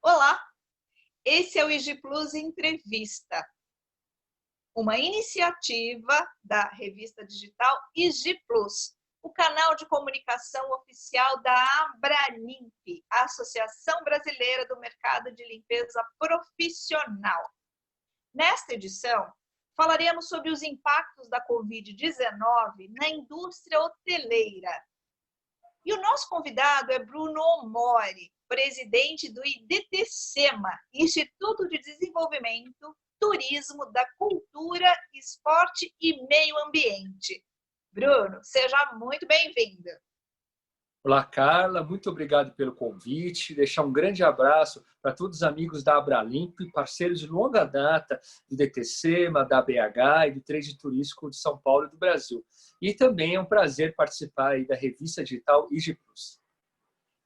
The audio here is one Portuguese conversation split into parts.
Olá, esse é o IG Plus Entrevista, uma iniciativa da revista digital IG Plus, o canal de comunicação oficial da Abralimp, a Associação Brasileira do Mercado de Limpeza Profissional. Nesta edição, falaremos sobre os impactos da Covid-19 na indústria hoteleira. E o nosso convidado é Bruno Mori, presidente do IDTSEMA, Instituto de Desenvolvimento, Turismo, da Cultura, Esporte e Meio Ambiente. Bruno, seja muito bem-vindo. Olá, Carla, muito obrigado pelo convite. Deixar um grande abraço para todos os amigos da Abralimp, parceiros de longa data do IDTSEMA, da BH e do Trade Turístico de São Paulo e do Brasil. E também é um prazer participar aí da revista digital IG Plus.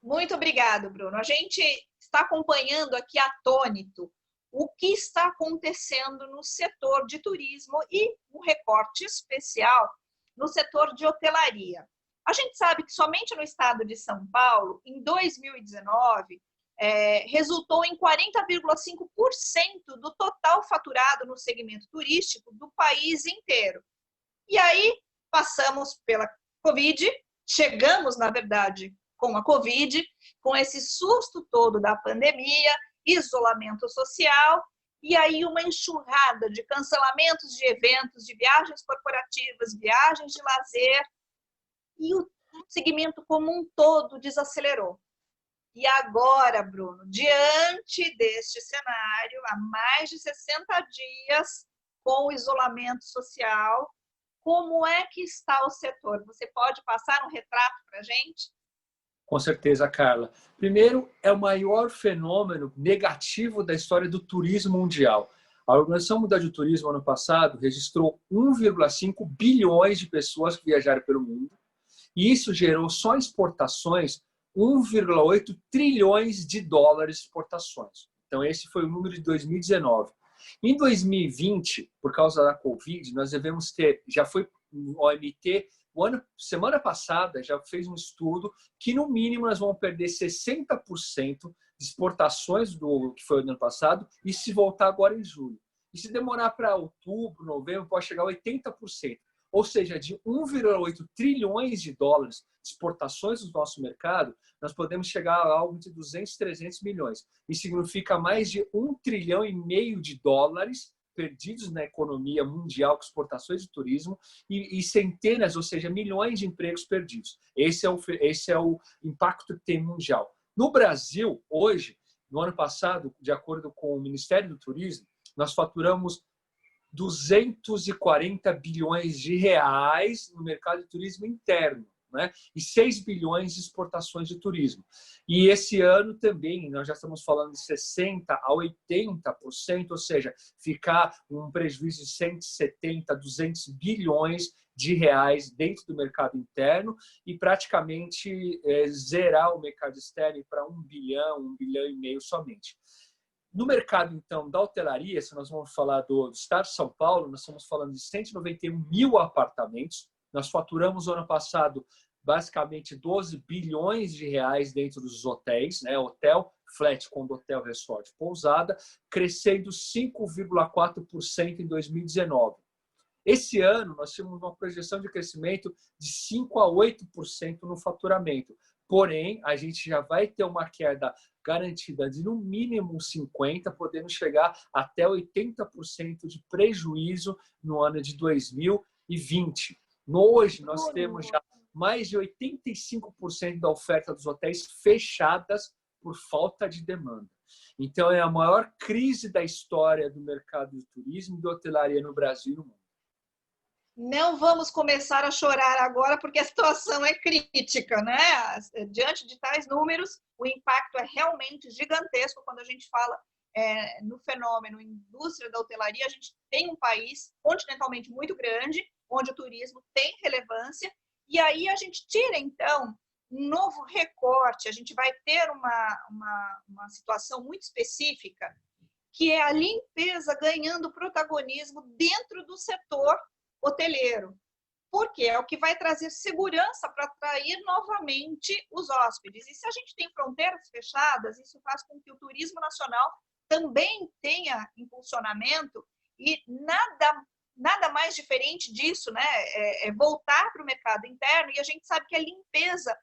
Muito obrigado, Bruno. A gente está acompanhando aqui atônito o que está acontecendo no setor de turismo e um recorte especial no setor de hotelaria. A gente sabe que somente no estado de São Paulo, em 2019, resultou em 40,5% do total faturado no segmento turístico do país inteiro. E aí, passamos pela Covid, chegamos, na verdade, com a Covid, com esse susto todo da pandemia, isolamento social, e aí uma enxurrada de cancelamentos de eventos, de viagens corporativas, viagens de lazer, e o segmento como um todo desacelerou. E agora, Bruno, diante deste cenário, há mais de 60 dias com o isolamento social, como é que está o setor? Você pode passar um retrato para a gente? Com certeza, Carla. Primeiro, é o maior fenômeno negativo da história do turismo mundial. A Organização Mundial de Turismo, ano passado, registrou 1,5 bilhões de pessoas que viajaram pelo mundo. E isso gerou só exportações 1,8 trilhões de dólares de exportações. Então, esse foi o número de 2019. Em 2020, por causa da Covid, nós devemos ter, já foi o OMT, semana passada já fez um estudo que, no mínimo, nós vamos perder 60% de exportações do que foi no ano passado e se voltar agora em julho. E se demorar para outubro, novembro, pode chegar a 80%. Ou seja, de 1,8 trilhões de dólares de exportações do nosso mercado, nós podemos chegar a algo de 200, 300 milhões. Isso significa mais de 1,5 trilhão de dólares perdidos na economia mundial com exportações de turismo e centenas, ou seja, milhões de empregos perdidos. Esse é o impacto que tem mundial. No Brasil, hoje, no ano passado, de acordo com o Ministério do Turismo, nós faturamos 240 bilhões de reais no mercado de turismo interno, né? E 6 bilhões de exportações de turismo. E esse ano também, nós já estamos falando de 60% a 80%, ou seja, ficar um prejuízo de 170, 200 bilhões de reais dentro do mercado interno e praticamente zerar o mercado externo para 1 bilhão e meio somente. No mercado, então, da hotelaria, se nós vamos falar do estado de São Paulo, nós estamos falando de 191 mil apartamentos. Nós faturamos, no ano passado, basicamente 12 bilhões de reais dentro dos hotéis, né? Hotel, flat, condo-hotel, resort, pousada, crescendo 5,4% em 2019. Esse ano, nós temos uma projeção de crescimento de 5 a 8% no faturamento. Porém, a gente já vai ter uma queda garantida de no mínimo 50%, podendo chegar até 80% de prejuízo no ano de 2020. Hoje, nós temos já mais de 85% da oferta dos hotéis fechadas por falta de demanda. Então, é a maior crise da história do mercado de turismo e de hotelaria no Brasil e no mundo. Não vamos começar a chorar agora, porque a situação é crítica, né? Diante de tais números, o impacto é realmente gigantesco. Quando a gente fala no fenômeno indústria da hotelaria, a gente tem um país continentalmente muito grande, onde o turismo tem relevância, e aí a gente tira, então, um novo recorte. A gente vai ter uma situação muito específica, que é a limpeza ganhando protagonismo dentro do setor hoteleiro. porque é o que vai trazer segurança para atrair novamente os hóspedes. E se a gente tem fronteiras fechadas, isso faz com que o turismo nacional também tenha impulsionamento e nada mais diferente disso, né? É voltar para o mercado interno e a gente sabe que a limpeza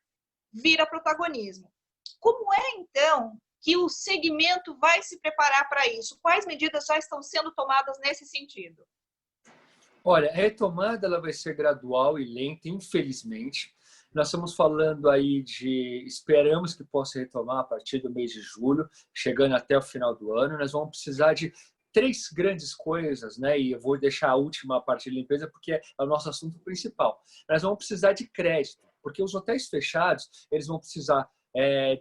vira protagonismo. Como é, então, que o segmento vai se preparar para isso? Quais medidas já estão sendo tomadas nesse sentido? Olha, a retomada ela vai ser gradual e lenta, infelizmente. Nós estamos falando aí esperamos que possa retomar a partir do mês de julho, chegando até o final do ano. Nós vamos precisar de três grandes coisas, né? E eu vou deixar a última parte de limpeza porque é o nosso assunto principal. Nós vamos precisar de crédito, porque os hotéis fechados, eles vão precisar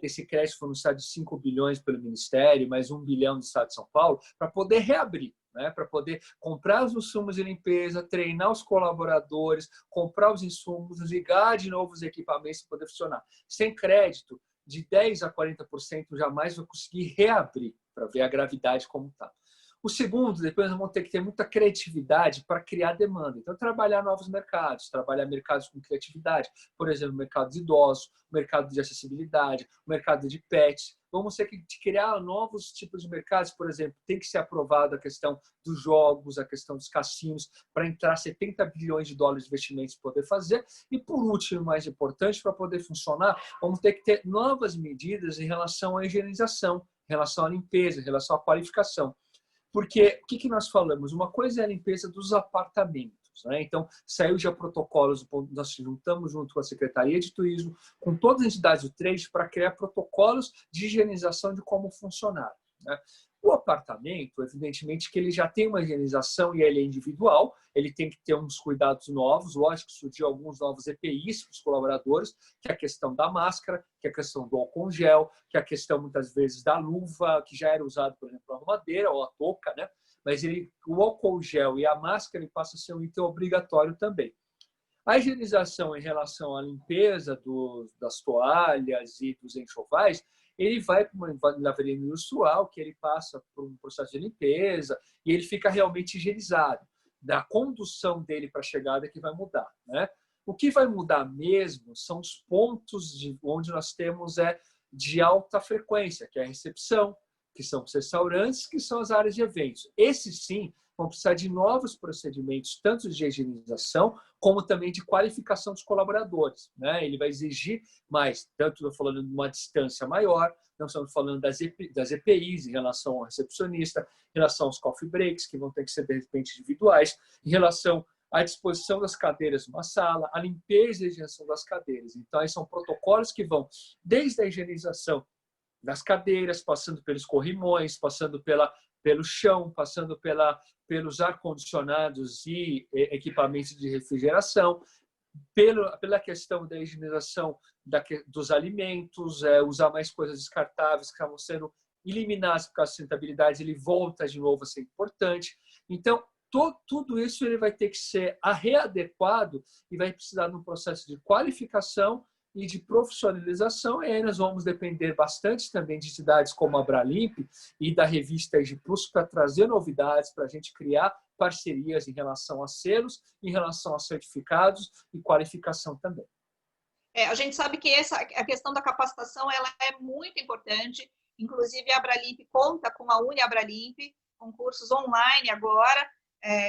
desse crédito financiado de 5 bilhões pelo Ministério, mais 1 bilhão do Estado de São Paulo, para poder reabrir. Né, para poder comprar os insumos de limpeza, treinar os colaboradores, comprar os insumos, ligar de novo os equipamentos para poder funcionar. Sem crédito, de 10% a 40% jamais vai conseguir reabrir, para ver a gravidade como está. O segundo, depois nós vamos ter que ter muita criatividade para criar demanda. Então, trabalhar novos mercados, trabalhar mercados com criatividade. Por exemplo, o mercado de idosos, o mercado de acessibilidade, o mercado de pets. Vamos ter que criar novos tipos de mercados. Por exemplo, tem que ser aprovada a questão dos jogos, a questão dos cassinos, para entrar 70 bilhões de dólares de investimentos para poder fazer. E, por último, mais importante, para poder funcionar, vamos ter que ter novas medidas em relação à higienização, em relação à limpeza, em relação à qualificação. Porque o que nós falamos? Uma coisa é a limpeza dos apartamentos. Né? Então, saiu já protocolos, nós juntamos junto com a Secretaria de Turismo, com todas as entidades do trade, para criar protocolos de higienização de como funcionar. Né? O apartamento, evidentemente, que ele já tem uma higienização e ele é individual, ele tem que ter uns cuidados novos, lógico que surgiu alguns novos EPIs para os colaboradores, que é a questão da máscara, que é a questão do álcool gel, que é a questão, muitas vezes, da luva, que já era usado, por exemplo, a arrumadeira ou a touca, né? Mas o álcool gel e a máscara ele passa a ser um item obrigatório também. A higienização em relação à limpeza das toalhas e dos enxovais, ele vai para uma lavanderia industrial, que ele passa por um processo de limpeza e ele fica realmente higienizado. Da condução dele para a chegada que vai mudar. Né? O que vai mudar mesmo são os pontos onde nós temos de alta frequência, que é a recepção, que são os restaurantes, que são as áreas de eventos. Esses, sim, vão precisar de novos procedimentos, tanto de higienização, como também de qualificação dos colaboradores. Né? Ele vai exigir mais, tanto falando de uma distância maior, nós estamos falando das EPIs em relação ao recepcionista, em relação aos coffee breaks, que vão ter que ser, de repente, individuais, em relação à disposição das cadeiras numa sala, a limpeza e a higienização das cadeiras. Então, aí são protocolos que vão desde a higienização das cadeiras, passando pelos corrimões, passando pelo chão, passando pelos ar-condicionados e equipamentos de refrigeração, pela questão da higienização dos alimentos, usar mais coisas descartáveis que estavam sendo eliminadas por causa da sustentabilidade, ele volta de novo a ser importante. Então, tudo isso ele vai ter que ser readequado e vai precisar de um processo de qualificação e de profissionalização, e aí nós vamos depender bastante também de entidades como a Abralimp e da revista EG Plus para trazer novidades, para a gente criar parcerias em relação a selos, em relação a certificados e qualificação também. A gente sabe que a questão da capacitação ela é muito importante, inclusive a Abralimp conta com a Abralimp, com cursos online agora,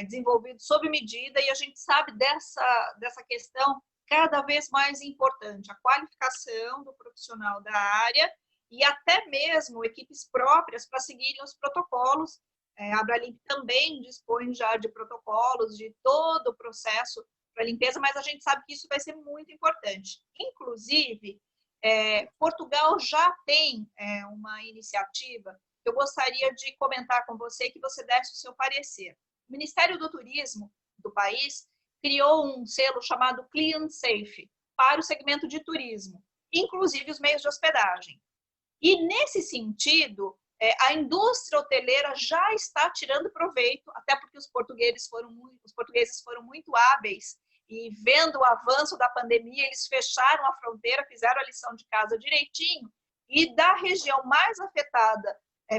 desenvolvidos sob medida, e a gente sabe dessa questão cada vez mais importante, a qualificação do profissional da área e até mesmo equipes próprias para seguirem os protocolos. A Abralimp também dispõe já de protocolos, de todo o processo para limpeza, mas a gente sabe que isso vai ser muito importante. Inclusive, Portugal já tem uma iniciativa que eu gostaria de comentar com você, que você desse o seu parecer. O Ministério do Turismo do país criou um selo chamado Client Safe para o segmento de turismo, inclusive os meios de hospedagem. E, nesse sentido, a indústria hoteleira já está tirando proveito, até porque os portugueses foram muito hábeis e, vendo o avanço da pandemia, eles fecharam a fronteira, fizeram a lição de casa direitinho, e da região mais afetada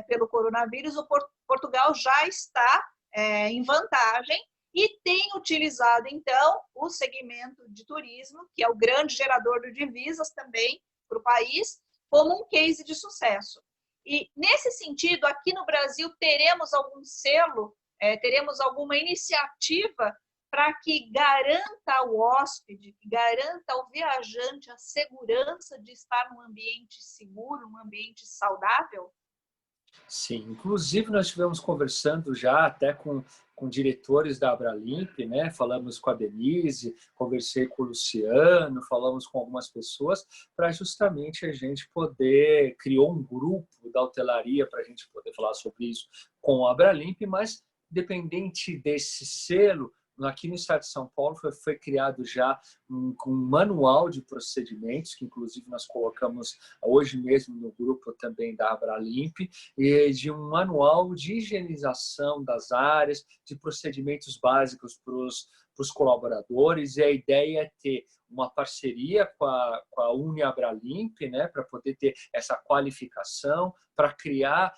pelo coronavírus, o Portugal já está em vantagem, e tem utilizado, então, o segmento de turismo, que é o grande gerador de divisas também para o país, como um case de sucesso. E, nesse sentido, aqui no Brasil, teremos algum selo, teremos alguma iniciativa para que garanta ao hóspede, que garanta ao viajante a segurança de estar num ambiente seguro, num ambiente saudável? Sim, inclusive nós estivemos conversando já até com diretores da Abralimp, né? Falamos com a Denise, conversei com o Luciano, falamos com algumas pessoas para justamente a gente poder, criou um grupo da hotelaria para a gente poder falar sobre isso com a Abralimp, mas dependente desse selo, aqui no estado de São Paulo foi criado já um manual de procedimentos, que inclusive nós colocamos hoje mesmo no grupo também da Abralimp, e de um manual de higienização das áreas, de procedimentos básicos para os colaboradores, e a ideia é ter uma parceria com a Uniabralimp, né, para poder ter essa qualificação, para criar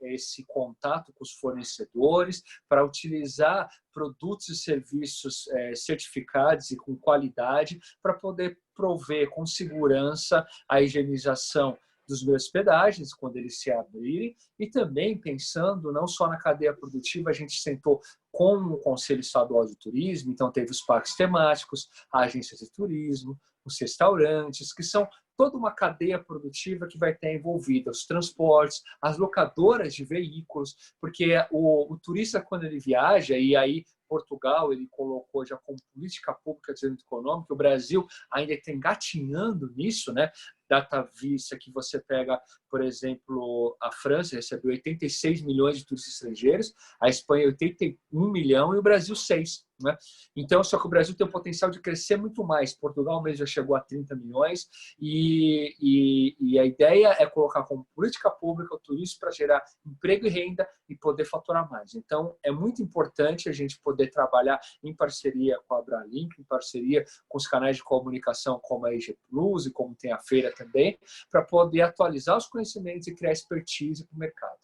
esse contato com os fornecedores, para utilizar produtos e serviços certificados e com qualidade, para poder prover com segurança a higienização dos meus hospedagens, quando eles se abrirem, e também pensando não só na cadeia produtiva, a gente sentou com o Conselho Estadual de Turismo, então teve os parques temáticos, agências de turismo, os restaurantes, que são toda uma cadeia produtiva que vai ter envolvida os transportes, as locadoras de veículos, porque o turista, quando ele viaja, e aí Portugal ele colocou já como política pública de desenvolvimento econômico, o Brasil ainda está engatinhando nisso, né? Data vista que você pega, por exemplo, a França recebeu 86 milhões de turistas estrangeiros, a Espanha 81 milhões e o Brasil 6. Né? Então, só que o Brasil tem o potencial de crescer muito mais. Portugal mesmo já chegou a 30 milhões e a ideia é colocar como política pública o turismo para gerar emprego e renda e poder faturar mais. Então, é muito importante a gente poder trabalhar em parceria com a Abralimp, em parceria com os canais de comunicação como a EG Plus e como tem a feira também, para poder atualizar os conhecimentos e criar expertise para o mercado.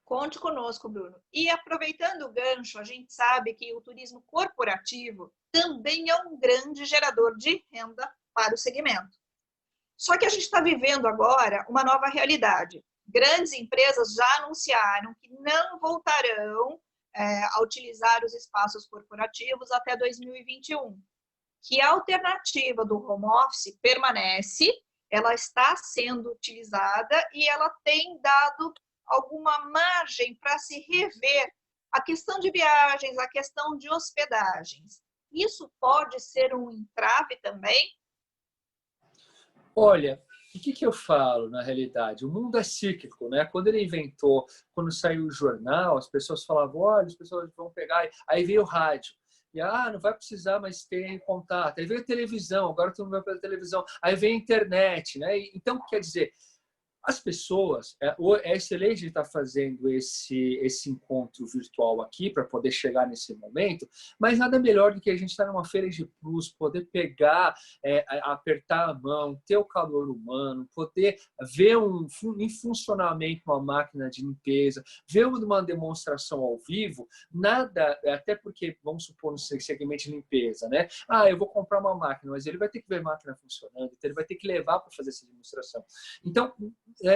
Conte conosco, Bruno. E aproveitando o gancho, a gente sabe que o turismo corporativo também é um grande gerador de renda para o segmento. Só que a gente está vivendo agora uma nova realidade. Grandes empresas já anunciaram que não voltarão a utilizar os espaços corporativos até 2021. Que a alternativa do home office permanece, ela está sendo utilizada e ela tem dado alguma margem para se rever a questão de viagens, a questão de hospedagens. Isso pode ser um entrave também? Olha, o que eu falo na realidade? O mundo é cíclico, né? Quando ele inventou, quando saiu o jornal, as pessoas falavam, olha, as pessoas vão pegar, aí veio o rádio. E não vai precisar mais ter contato. Aí veio a televisão, agora todo mundo vai pela televisão. Aí vem a internet, né? Então, quer dizer, as pessoas, é excelente estar fazendo esse encontro virtual aqui para poder chegar nesse momento, mas nada melhor do que a gente estar numa feira de plus, poder pegar, apertar a mão, ter o calor humano, poder ver em funcionamento uma máquina de limpeza, ver uma demonstração ao vivo, nada, até porque, vamos supor, no segmento de limpeza, né? Eu vou comprar uma máquina, mas ele vai ter que ver a máquina funcionando, então ele vai ter que levar para fazer essa demonstração. Então,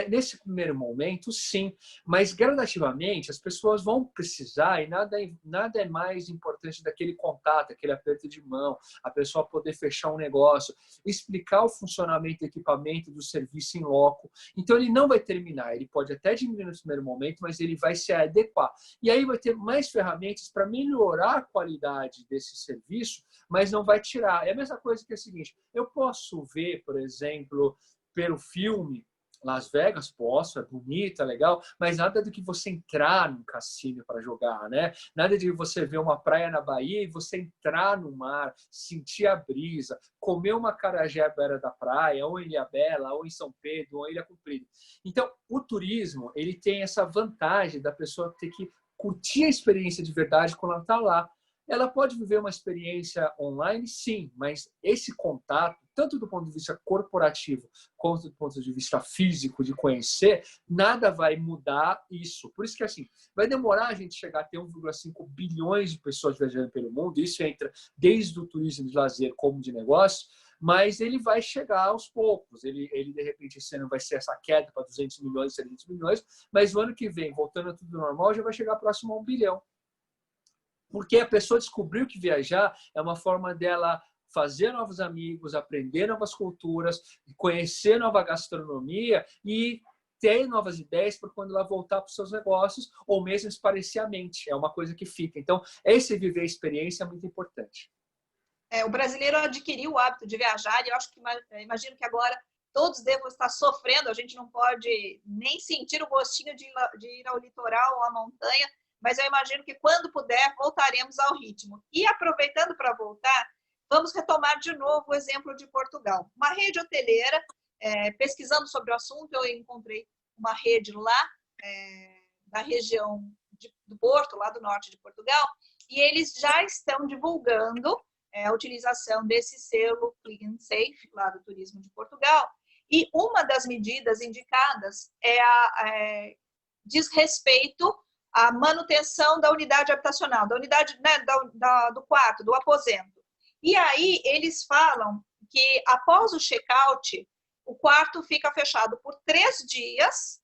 nesse primeiro momento, sim, mas gradativamente as pessoas vão precisar e nada é mais importante daquele contato, aquele aperto de mão, a pessoa poder fechar um negócio, explicar o funcionamento do equipamento, do serviço em loco. Então, ele não vai terminar, ele pode até diminuir no primeiro momento, mas ele vai se adequar. E aí vai ter mais ferramentas para melhorar a qualidade desse serviço, mas não vai tirar. É a mesma coisa que é o seguinte, eu posso ver, por exemplo, pelo filme, Las Vegas, posso, é bonito, é legal, mas nada do que você entrar num cassino para jogar, né? Nada de você ver uma praia na Bahia e você entrar no mar, sentir a brisa, comer uma acarajé à beira da praia, ou em Ilhabela, ou em São Pedro, ou em Ilha Comprida. Então, o turismo, ele tem essa vantagem da pessoa ter que curtir a experiência de verdade quando ela está lá. Ela pode viver uma experiência online, sim, mas esse contato tanto do ponto de vista corporativo quanto do ponto de vista físico, de conhecer, nada vai mudar isso. Por isso que, assim, vai demorar a gente chegar a ter 1,5 bilhões de pessoas viajando pelo mundo, isso entra desde o turismo de lazer como de negócio, mas ele vai chegar aos poucos. Ele de repente, esse ano vai ser essa queda para 200 milhões, 300 milhões, mas o ano que vem, voltando a tudo normal, já vai chegar próximo a 1 bilhão. Porque a pessoa descobriu que viajar é uma forma dela fazer novos amigos, aprender novas culturas, conhecer nova gastronomia e ter novas ideias para quando ela voltar para os seus negócios ou mesmo esparecer a mente. É uma coisa que fica. Então, esse viver a experiência é muito importante. O brasileiro adquiriu o hábito de viajar e eu acho que, imagino que agora todos devam estar sofrendo, a gente não pode nem sentir o gostinho de ir ao litoral ou à montanha, mas eu imagino que quando puder, voltaremos ao ritmo. E aproveitando para voltar, vamos retomar de novo o exemplo de Portugal. Uma rede hoteleira, pesquisando sobre o assunto, eu encontrei uma rede lá, da região do Porto, lá do norte de Portugal, e eles já estão divulgando a utilização desse selo Clean Safe, lá do Turismo de Portugal, e uma das medidas indicadas diz respeito à manutenção da unidade habitacional, da unidade, né, do quarto, do aposento. E aí eles falam que após o check-out, o quarto fica fechado por 3 dias,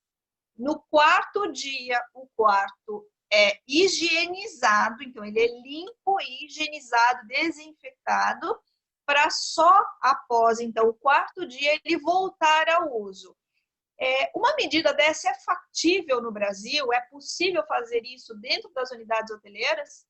no quarto dia o quarto é higienizado, então ele é limpo, higienizado, desinfetado, para só após, então, o quarto dia ele voltar ao uso. Uma medida dessa é factível no Brasil? É possível fazer isso dentro das unidades hoteleiras?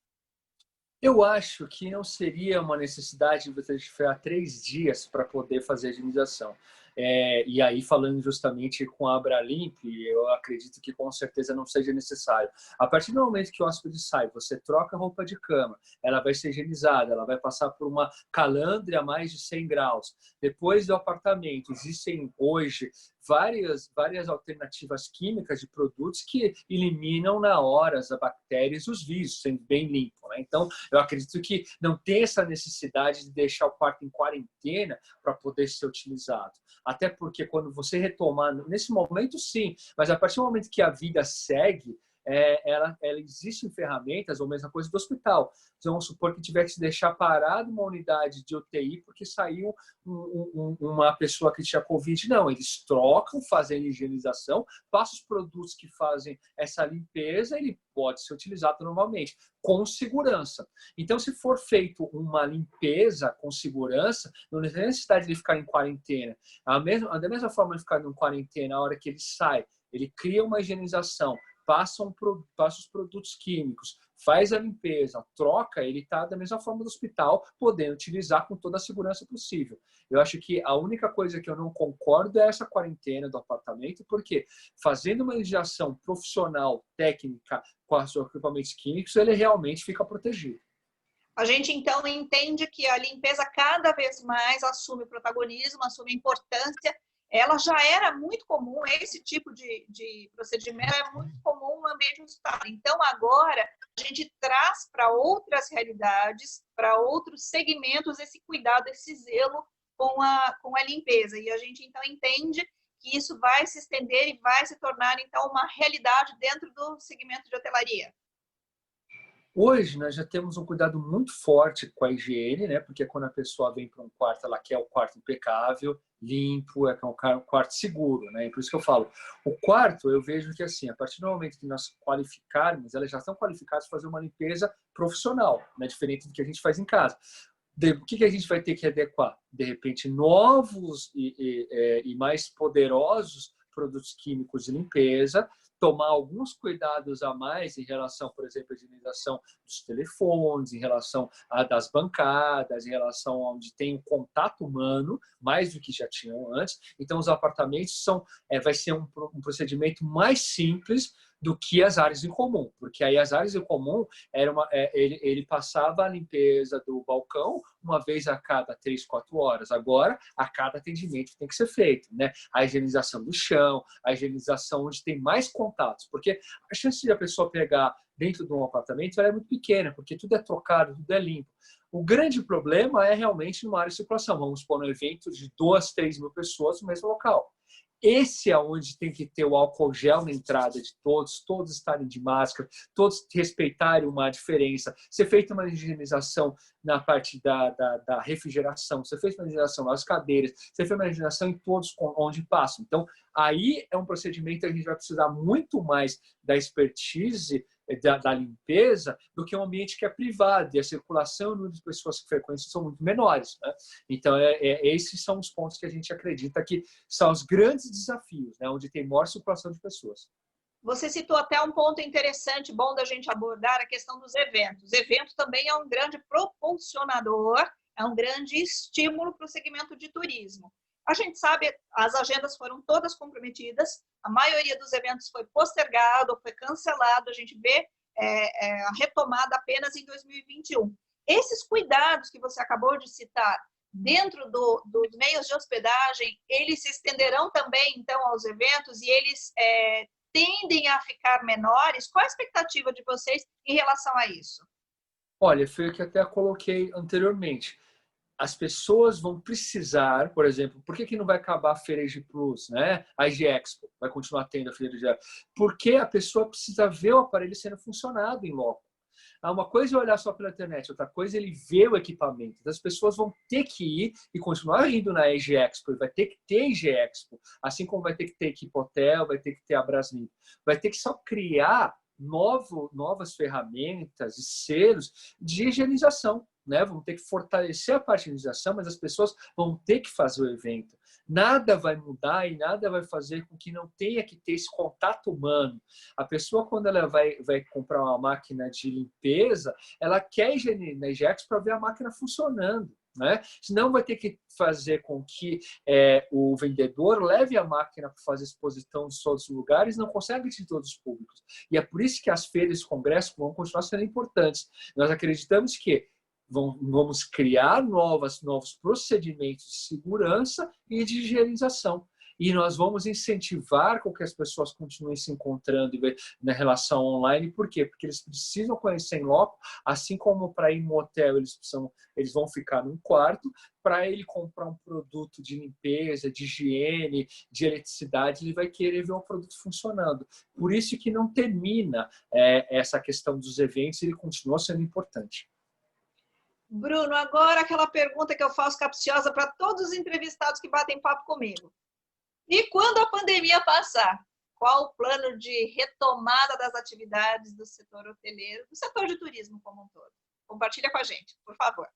Eu acho que não seria uma necessidade de você esperar 3 dias para poder fazer a higienização. E aí, falando justamente com a Abralimp, eu acredito que com certeza não seja necessário. A partir do momento que o hóspede sai, você troca a roupa de cama, ela vai ser higienizada, ela vai passar por uma calandre a mais de 100 graus. Depois do apartamento, existem hoje várias alternativas químicas de produtos que eliminam na hora as bactérias e os vírus, sendo bem limpo, né? Então, eu acredito que não tem essa necessidade de deixar o quarto em quarentena para poder ser utilizado. Até porque quando você retomar, nesse momento sim, mas a partir do momento que a vida segue, ela existe em ferramentas, ou mesma coisa do hospital. Então, vamos supor que tiver que se deixar parado uma unidade de UTI porque saiu uma pessoa que tinha Covid. Não, eles trocam, fazem a higienização, passam os produtos que fazem essa limpeza, ele pode ser utilizado normalmente, com segurança. Então, se for feito uma limpeza com segurança, não tem necessidade de ficar em quarentena. Da mesma forma de ficar em quarentena, a hora que ele sai, ele cria uma higienização, passa os produtos químicos, faz a limpeza, troca, ele está da mesma forma do hospital, podendo utilizar com toda a segurança possível. Eu acho que a única coisa que eu não concordo é essa quarentena do apartamento, porque fazendo uma higienização profissional, técnica, com os equipamentos químicos, ele realmente fica protegido. A gente, então, entende que a limpeza cada vez mais assume protagonismo, assume importância. Ela já era muito comum, esse tipo de procedimento é muito comum no ambiente hospitalar. Então, agora, a gente traz para outras realidades, para outros segmentos, esse cuidado, esse zelo com a limpeza. E a gente, então, entende que isso vai se estender e vai se tornar, então, uma realidade dentro do segmento de hotelaria. Hoje, nós já temos um cuidado muito forte com a higiene, né? Porque quando a pessoa vem para um quarto, ela quer o quarto impecável, limpo, é um quarto seguro, né? E por isso que eu falo, o quarto, eu vejo que assim, a partir do momento que nós qualificarmos, elas já estão qualificadas para fazer uma limpeza profissional, né? Diferente do que a gente faz em casa. O que a gente vai ter que adequar? De repente, novos e mais poderosos produtos químicos de limpeza, tomar alguns cuidados a mais em relação, por exemplo, à higienização dos telefones, em relação das bancadas, em relação a onde tem um contato humano, mais do que já tinham antes. Então, os apartamentos vai ser um procedimento mais simples, do que as áreas em comum, porque aí as áreas em comum ele passava a limpeza do balcão uma vez a cada 3, 4 horas. Agora, a cada atendimento tem que ser feito, né? A higienização do chão, a higienização onde tem mais contatos, porque a chance de a pessoa pegar dentro de um apartamento é muito pequena, porque tudo é trocado, tudo é limpo. O grande problema é realmente numa área de circulação. Vamos supor um evento de 2, 3 mil pessoas no mesmo local. Esse é onde tem que ter o álcool gel na entrada de todos estarem de máscara, todos respeitarem uma diferença. Ser feita uma higienização na parte da refrigeração, ser feita uma higienização nas cadeiras, ser feita uma higienização em todos onde passam. Então, aí é um procedimento que a gente vai precisar muito mais da expertise da limpeza do que um ambiente que é privado e a circulação e o número de pessoas que frequentam são muito menores, né? Então, esses são os pontos que a gente acredita que são os grandes desafios, né? Onde tem maior circulação de pessoas. Você citou até um ponto interessante, bom da gente abordar, a questão dos eventos. O evento também é um grande propulsionador, é um grande estímulo para o segmento de turismo. A gente sabe, as agendas foram todas comprometidas, a maioria dos eventos foi postergado, foi cancelado, a gente vê a retomada apenas em 2021. Esses cuidados que você acabou de citar dentro dos meios de hospedagem, eles se estenderão também, então, aos eventos e eles tendem a ficar menores? Qual a expectativa de vocês em relação a isso? Olha, foi o que até coloquei anteriormente. As pessoas vão precisar, por exemplo, por que não vai acabar a Feira EG Plus, né? A EG Expo vai continuar tendo a Feira EG Expo? Porque a pessoa precisa ver o aparelho sendo funcionado em loco. Uma coisa é olhar só pela internet, outra coisa é ele ver o equipamento. Então, as pessoas vão ter que ir e continuar indo na EG Expo, e vai ter que ter EG Expo, assim como vai ter que ter Equipotel, vai ter que ter a Braslimp. Vai ter que só criar novas ferramentas e selos de higienização, né? Vão ter que fortalecer a parte de higienização, mas as pessoas vão ter que fazer o evento. Nada vai mudar e nada vai fazer com que não tenha que ter esse contato humano. A pessoa, quando ela vai comprar uma máquina de limpeza, ela quer ir na EGEX para ver a máquina funcionando, né? Senão vai ter que fazer com que o vendedor leve a máquina para fazer exposição em todos os lugares, não consegue de todos os públicos. E é por isso que as feiras e congressos vão continuar sendo importantes. Nós acreditamos que vamos criar novos procedimentos de segurança e de higienização. E nós vamos incentivar com que as pessoas continuem se encontrando na relação online. Por quê? Porque eles precisam conhecer em loco, assim como para ir no hotel eles vão ficar num quarto, para ele comprar um produto de limpeza, de higiene, de eletricidade, ele vai querer ver o produto funcionando. Por isso que não termina essa questão dos eventos, ele continua sendo importante. Bruno, agora aquela pergunta que eu faço capciosa para todos os entrevistados que batem papo comigo. E quando a pandemia passar, qual o plano de retomada das atividades do setor hoteleiro, do setor de turismo como um todo? Compartilha com a gente, por favor.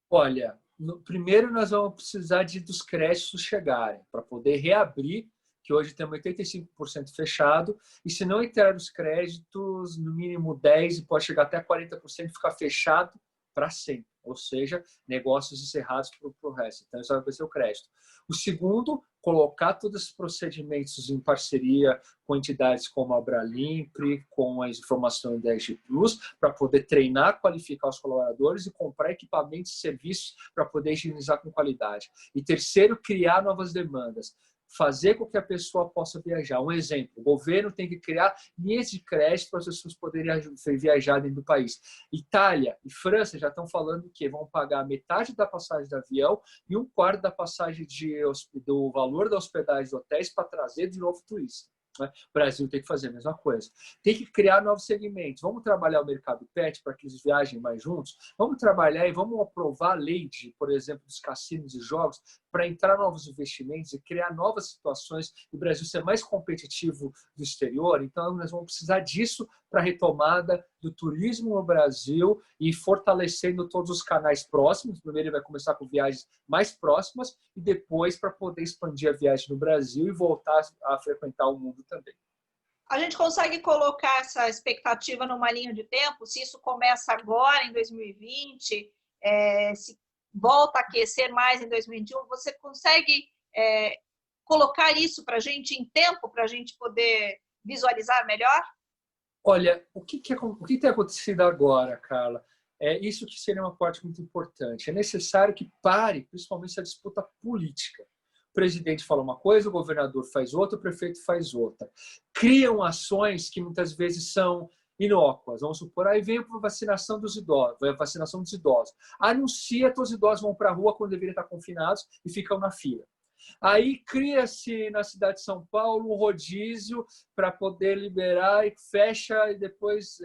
Olha, primeiro nós vamos precisar dos créditos chegarem para poder reabrir, que hoje temos 85% fechado, e se não entrar os créditos, no mínimo 10% e pode chegar até 40% ficar fechado para sempre. Ou seja, negócios encerrados para o resto. Então, isso vai ser o crédito. O segundo, colocar todos esses procedimentos em parceria com entidades como a Braslimp, com as informações da EG Plus, para poder treinar, qualificar os colaboradores e comprar equipamentos e serviços para poder higienizar com qualidade. E terceiro, criar novas demandas. Fazer com que a pessoa possa viajar. Um exemplo, o governo tem que criar linhas de crédito para as pessoas poderem viajar dentro do país. Itália e França já estão falando que vão pagar metade da passagem de avião e 1/4 da passagem do valor da hospedagem de hotéis para trazer de novo turista. O Brasil tem que fazer a mesma coisa. Tem que criar novos segmentos. Vamos trabalhar o mercado pet para que eles viajem mais juntos? Vamos trabalhar e vamos aprovar a lei, por exemplo, dos cassinos e jogos para entrar novos investimentos e criar novas situações e o Brasil ser mais competitivo do exterior. Então, nós vamos precisar disso para a retomada do turismo no Brasil e fortalecendo todos os canais próximos. Primeiro, ele vai começar com viagens mais próximas e depois para poder expandir a viagem no Brasil e voltar a frequentar o mundo também. A gente consegue colocar essa expectativa numa linha de tempo? Se isso começa agora, em 2020, se volta a aquecer mais em 2021, você consegue colocar isso para a gente em tempo, para a gente poder visualizar melhor? Olha, o que tem acontecido agora, Carla? Isso que seria uma parte muito importante. É necessário que pare, principalmente, essa disputa política. O presidente fala uma coisa, o governador faz outra, o prefeito faz outra. Criam ações que muitas vezes são inócuas. Vamos supor, aí vem a vacinação dos idosos. Anuncia que os idosos vão para a rua quando deveriam estar confinados e ficam na fila. Aí cria-se na cidade de São Paulo um rodízio para poder liberar e fecha e depois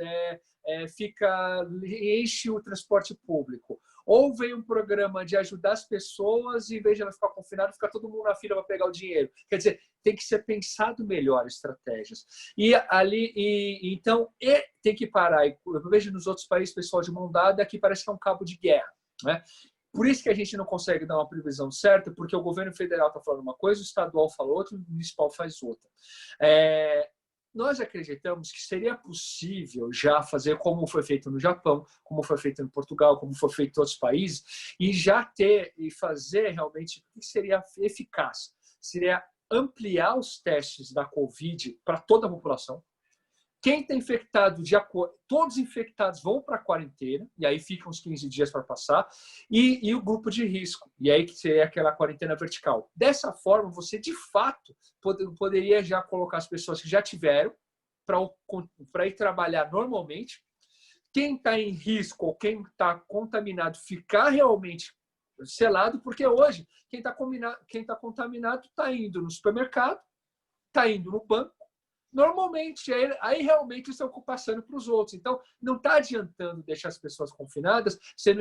enche o transporte público. Ou vem um programa de ajudar as pessoas e, em vez de ela ficar confinada, fica todo mundo na fila para pegar o dinheiro. Quer dizer, tem que ser pensado melhor estratégias. Então, tem que parar. Eu vejo nos outros países, pessoal de mão dada, aqui parece que é um cabo de guerra, né? Por isso que a gente não consegue dar uma previsão certa, porque o governo federal está falando uma coisa, o estadual fala outra, o municipal faz outra. Nós acreditamos que seria possível já fazer como foi feito no Japão, como foi feito em Portugal, como foi feito em outros países, e já ter e fazer realmente o que seria eficaz. Seria ampliar os testes da Covid para toda a população. Quem está infectado, todos os infectados vão para a quarentena, e aí ficam uns 15 dias para passar, e o grupo de risco, e aí que seria aquela quarentena vertical. Dessa forma, você, de fato, poderia já colocar as pessoas que já tiveram para ir trabalhar normalmente. Quem está em risco ou quem está contaminado ficar realmente selado, porque hoje quem está contaminado está indo no supermercado, está indo no banco, normalmente, aí realmente estão passando para os outros. Então, não está adiantando deixar as pessoas confinadas se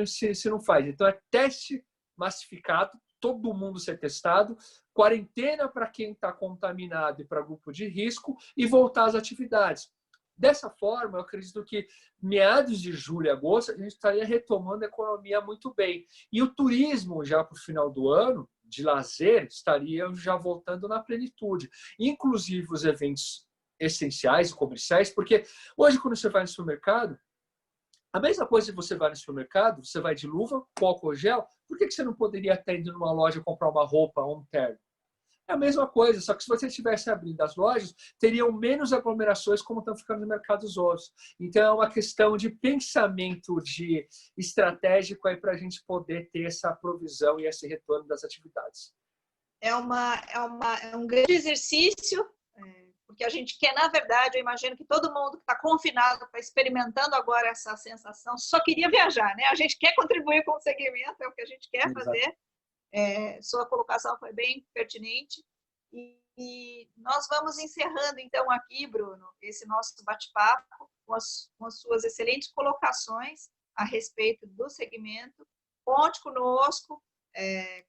não faz. Então, é teste massificado, todo mundo ser testado, quarentena para quem está contaminado e para grupo de risco e voltar às atividades. Dessa forma, eu acredito que meados de julho e agosto, a gente estaria retomando a economia muito bem. E o turismo, já para o final do ano, de lazer, estaria já voltando na plenitude. Inclusive os eventos essenciais, comerciais, porque hoje, quando você vai no supermercado, a mesma coisa que você vai no supermercado, você vai de luva, com álcool gel, por que você não poderia estar indo numa loja comprar uma roupa ou um terno? É a mesma coisa, só que se você estivesse abrindo as lojas, teriam menos aglomerações como estão ficando no mercado hoje. Então, é uma questão de pensamento estratégico para a gente poder ter essa provisão e esse retorno das atividades. É um grande exercício, porque a gente quer, na verdade, eu imagino que todo mundo que está confinado, está experimentando agora essa sensação, só queria viajar, né? A gente quer contribuir com o segmento, é o que a gente quer fazer. Sua colocação foi bem pertinente. E nós vamos encerrando, então, aqui, Bruno, esse nosso bate-papo com as suas excelentes colocações a respeito do segmento. Conte conosco,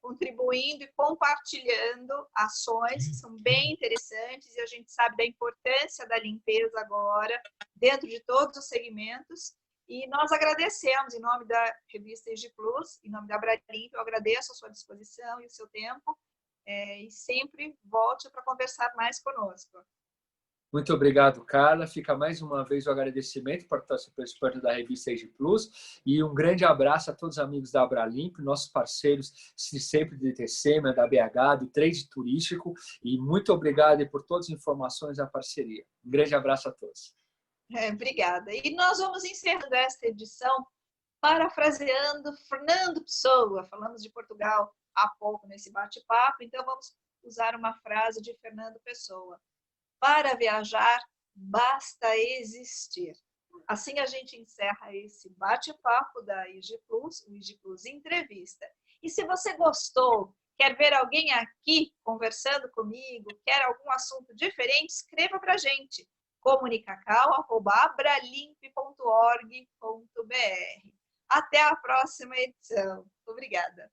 contribuindo e compartilhando ações que são bem interessantes, e a gente sabe da importância da limpeza agora dentro de todos os segmentos. E nós agradecemos, em nome da revista EG Plus, em nome da Abralimp, eu agradeço a sua disposição e o seu tempo, e sempre volte para conversar mais conosco. Muito obrigado, Carla. Fica mais uma vez o agradecimento por estar participando da revista EG Plus, e um grande abraço a todos os amigos da Abralimp, nossos parceiros sempre do ITCM, da BH, do Trade Turístico, e muito obrigado por todas as informações da parceria. Um grande abraço a todos. Obrigada. E nós vamos encerrando esta edição parafraseando Fernando Pessoa. Falamos de Portugal há pouco nesse bate-papo, então vamos usar uma frase de Fernando Pessoa. Para viajar, basta existir. Assim a gente encerra esse bate-papo da EG Plus, o EG Plus Entrevista. E se você gostou, quer ver alguém aqui conversando comigo, quer algum assunto diferente, escreva para a gente. comunicacau@abralimp.org.br. Até a próxima edição. Obrigada.